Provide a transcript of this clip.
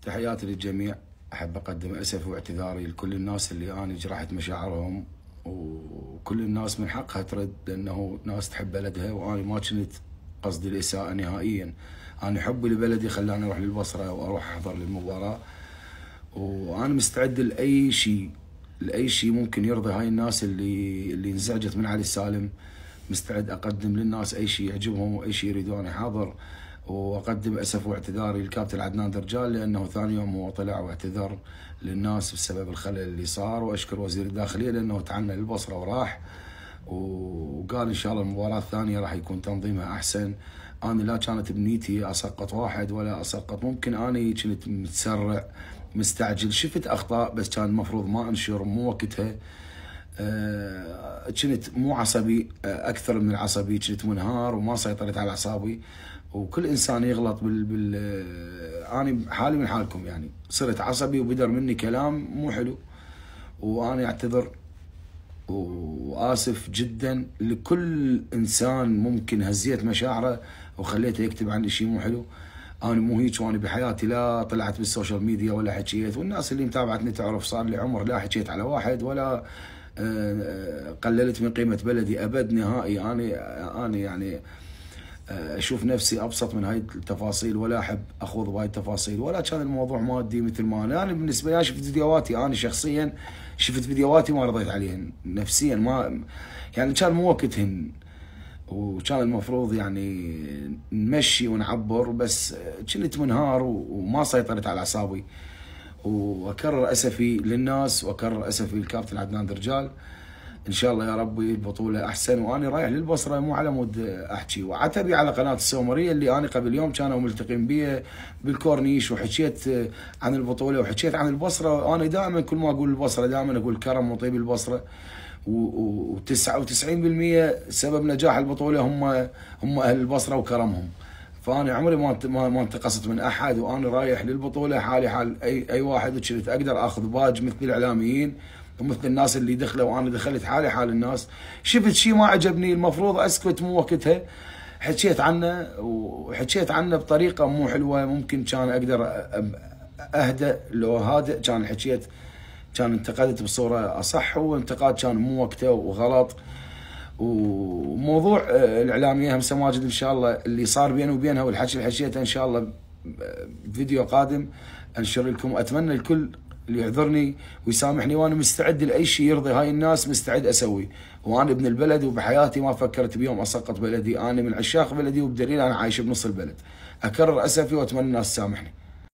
تحياتي للجميع. أحب أقدم أسفي واعتذاري لكل الناس اللي أنا جرحت مشاعرهم، وكل الناس من حقها ترد، لأنه ناس تحب بلدها، وأنا ما كنت قصدي الإساءة نهائيا. أنا حبي لبلدي خلاني أروح للبصرة وأروح أحضر للمباراة، وأنا مستعد لأي شيء ممكن يرضي هاي الناس اللي انزعجت من علي سالم. مستعد أقدم للناس أي شيء يعجبهم وأي شيء يريدون حاضر. واقدم اسف واعتذاري للكابتن عدنان درجال، لانه ثاني يوم هو طلع واعتذر للناس بسبب الخلل اللي صار. واشكر وزير الداخليه لانه تعنى للبصره وراح وقال ان شاء الله المباراه الثانيه راح يكون تنظيمها احسن. انا لا كانت بنيتي اسقط واحد ولا اسقط، ممكن انا كنت متسرع مستعجل، شفت اخطاء بس كان المفروض ما انشر، مو وقتها. كنت مو عصبي، اكثر من العصبي، كنت منهار وما سيطرت على اعصابي. وكل انسان يغلط انا حالي من حالكم، يعني صرت عصبي وبدر مني كلام مو حلو، وانا اعتذر واسف جدا لكل انسان ممكن هزيت مشاعره وخليته يكتب عني شيء مو حلو. انا مو هيك، وانا بحياتي لا طلعت بالسوشيال ميديا ولا حكيت، والناس اللي متابعتني تعرف صار لي عمر لا حكيت على واحد ولا قللت من قيمه بلدي ابد نهائي. انا يعني اشوف نفسي ابسط من هاي التفاصيل، ولا احب اخوض بهاي التفاصيل، ولا كان الموضوع مادي مثل ما انا بالنسبه لي شفت فيديوهاتي. انا شخصيا شفت فيديوهاتي ما رضيت عليهن نفسيا، ما يعني كان مو وقتهن، وكان المفروض يعني نمشي ونعبر، بس كنت منهار وما سيطرت على اعصابي. واكرر اسفي للناس واكرر اسفي للكابتن عدنان درجال. ان شاء الله يا ربي البطوله احسن، وانا رايح للبصره مو على مود احكي. وعتبي على قناه السومريه اللي انا قبل يوم كانوا ملتقين بي بالكورنيش، وحكيت عن البطوله وحكيت عن البصره. وانا دائما كل ما اقول البصره دائما اقول كرم وطيب البصره، و99% سبب نجاح البطوله هم اهل البصره وكرمهم. فانا عمري ما انتقصت من احد، وانا رايح للبطوله حالي حال اي واحد، وكنت اقدر اخذ باج مثل الاعلاميين ومثل الناس اللي دخلوا، وانا دخلت حالي حال الناس. شفت شيء ما عجبني المفروض اسكت، مو وقتها. حكيت عنه بطريقه مو حلوه، ممكن كان اقدر اهدأ. لو هادئ كان حكيت، كان انتقدت بصوره اصح، وانتقاد كان مو وقته وغلط. وموضوع الاعلاميه همسه ماجد ان شاء الله اللي صار بيني وبينها والحكي اللي حكيته ان شاء الله فيديو قادم انشر لكم. واتمنى الكل اللي يعذرني ويسامحني، وانا مستعد لاي شيء يرضي هاي الناس، مستعد اسوي. وانا ابن البلد، وبحياتي ما فكرت بيوم اسقط بلدي. انا من عشاق بلدي، وبدليل انا عايش بنص البلد. اكرر اسفي واتمنى الناس تسامحني.